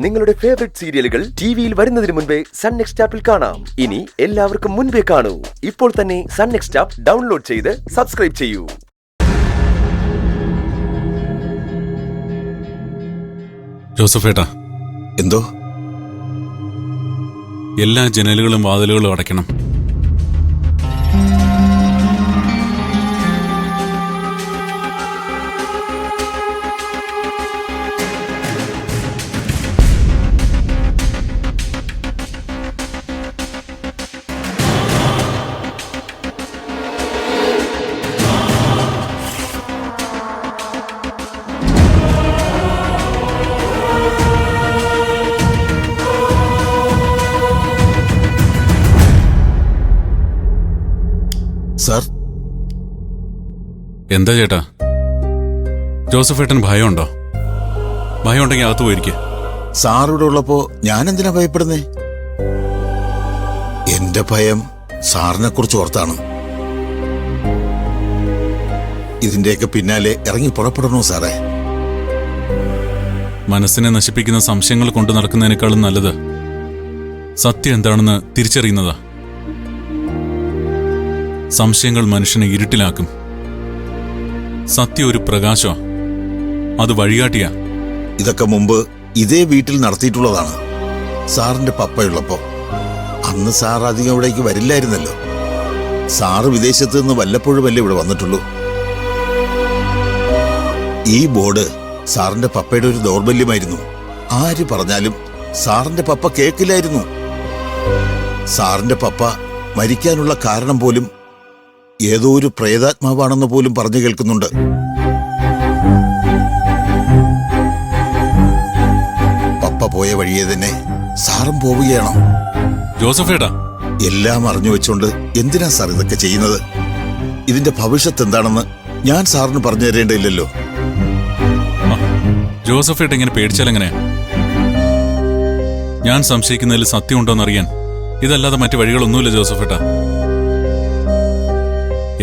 നിങ്ങളുടെ ഫേവറേറ്റ് സീരിയലുകൾ ടിവിയിൽ വരുന്നതിന് മുൻപേ സൺ നെക്സ്റ്റ് ആപ്പിൽ കാണാം. ഇനി എല്ലാവർക്കും മുൻപേ കാണൂ. ഇപ്പോൾ തന്നെ സൺ നെക്സ്റ്റ് ആപ്പ് ഡൗൺലോഡ് ചെയ്ത് സബ്സ്ക്രൈബ് ചെയ്യൂ. ജോസഫേട്ടാ, എന്തോ? എല്ലാ ജനലുകളും വാതിലുകളും അടയ്ക്കണം. സാർ, എന്താ ചേട്ടാ? ജോസഫേട്ടന് ഭയമുണ്ടോ? ഭയമുണ്ടെങ്കിൽ അകത്ത് പോയിരിക്കെ. സാർ ഇവിടെ ഉള്ളപ്പോ ഞാൻ എന്തിനാ ഭയപ്പെടുന്നേ? എന്റെ ഭയം സാറിനെ കുറിച്ച് ഓർത്താണ്. ഇതിന്റെയൊക്കെ പിന്നാലെ ഇറങ്ങി പുറപ്പെടണോ സാറേ? മനസ്സിനെ നശിപ്പിക്കുന്ന സംശയങ്ങൾ കൊണ്ടു നടക്കുന്നതിനേക്കാളും നല്ലത് സത്യം എന്താണെന്ന് തിരിച്ചറിയുന്നതാ. സംശയങ്ങൾ മനുഷ്യനെ ഇരുട്ടിലാക്കും. സത്യം ഒരു പ്രകാശമാ, അത് വഴികാട്ടിയാ. ഇതൊക്കെ മുമ്പ് ഇതേ വീട്ടിൽ നടത്തിയിട്ടുള്ളതാണ്. സാറിന്റെ പപ്പയുള്ളപ്പോ അന്ന് സാർ അധികം ഇവിടേക്ക് വരില്ലായിരുന്നല്ലോ. സാറ് വിദേശത്ത് നിന്ന് വല്ലപ്പോഴുമല്ലേ ഇവിടെ വന്നിട്ടുള്ളൂ. ഈ ബോർഡ് സാറിന്റെ പപ്പയുടെ ഒരു ദൗർബല്യമായിരുന്നു. ആര് പറഞ്ഞാലും സാറിന്റെ പപ്പ കേൾക്കില്ലായിരുന്നു. സാറിന്റെ പപ്പ മരിക്കാനുള്ള കാരണം പോലും ഏതോ ഒരു പ്രേതാത്മാവാണെന്ന് പോലും പറഞ്ഞു കേൾക്കുന്നുണ്ട്. പപ്പ പോയ വഴിയെ തന്നെ സാറും പോവുകയാണോ? ജോസഫേട്ടാ, എല്ലാം അറിഞ്ഞു വെച്ചോണ്ട് എന്തിനാ സാർ ഇതൊക്കെ ചെയ്യുന്നത്? ഇതിന്റെ ഭവിഷ്യത്ത് എന്താണെന്ന് ഞാൻ സാറിന് പറഞ്ഞു തരേണ്ടതില്ലല്ലോ. ജോസഫേട്ട ഇങ്ങനെ പേടിച്ചാലെങ്ങനെ? ഞാൻ സംശയിക്കുന്നതിൽ സത്യമുണ്ടോന്നറിയാൻ ഇതല്ലാതെ മറ്റു വഴികളൊന്നുമില്ല ജോസഫേട്ട.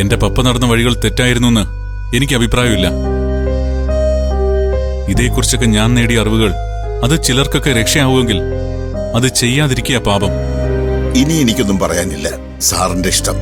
എന്റെ പപ്പ നടന്ന വഴികൾ തെറ്റായിരുന്നു എന്ന് എനിക്ക് അഭിപ്രായമില്ല. ഇതേക്കുറിച്ചൊക്കെ ഞാൻ നേടിയ അറിവുകൾ അത് ചിലർക്കൊക്കെ രക്ഷയാവുമെങ്കിൽ അത് ചെയ്യാതിരിക്കുക പാപം. ഇനി എനിക്കൊന്നും പറയാനില്ല. സാറിന്റെ ഇഷ്ടം.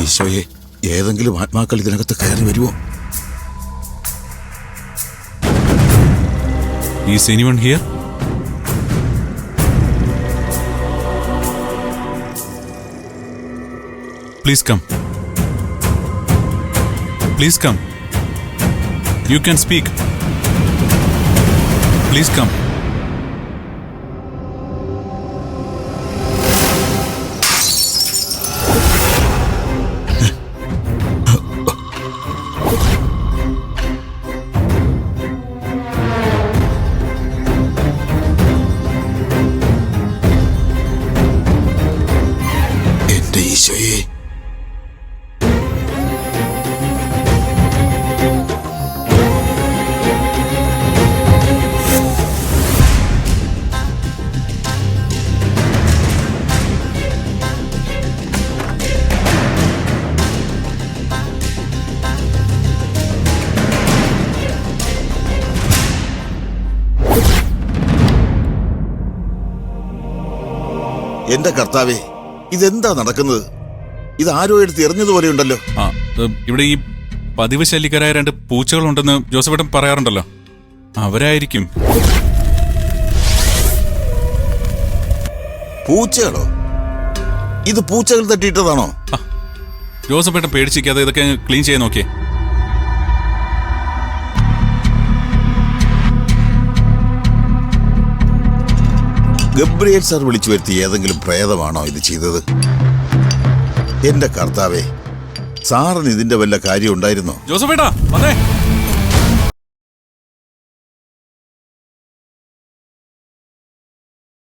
ഈശോയെ, ഏതെങ്കിലും ആത്മാക്കൾ ഇതിനകത്ത് കയറി വരുമോ? Is anyone here? Please come. Please come. You can speak. Please come. ഈശോയെ, എന്റെ കർത്താവേ, ഇതെന്താ നടക്കുന്നത്? ഇതാരോ എടുത്ത് എറിഞ്ഞതുപോലെയുണ്ടല്ലോ. ഇവിടെ ഈ പതിവ് ശല്യക്കാരായ 2 പൂച്ചകളുണ്ടെന്ന് ജോസഫേട്ടൻ പറയാറുണ്ടല്ലോ, അവരായിരിക്കും. പൂച്ചകളോ? ഇത് പൂച്ചകൾ തട്ടിയിട്ടതാണോ? ജോസഫേട്ടൻ പേടിച്ചിരിക്കാതെ ഇതൊക്കെ ക്ലീൻ ചെയ്യാൻ നോക്കിയേ. ഗബ്രിയേൽ സാർ വിളിച്ചു വരുത്തി ഏതെങ്കിലും പ്രേതമാണോ ഇത് ചെയ്തത്? എന്റെ കർത്താവേ, സാറിന് ഇതിന്റെ വല്ല കാര്യം ഉണ്ടായിരുന്നോ? ജോസഫേട്ടാ വന്നേ.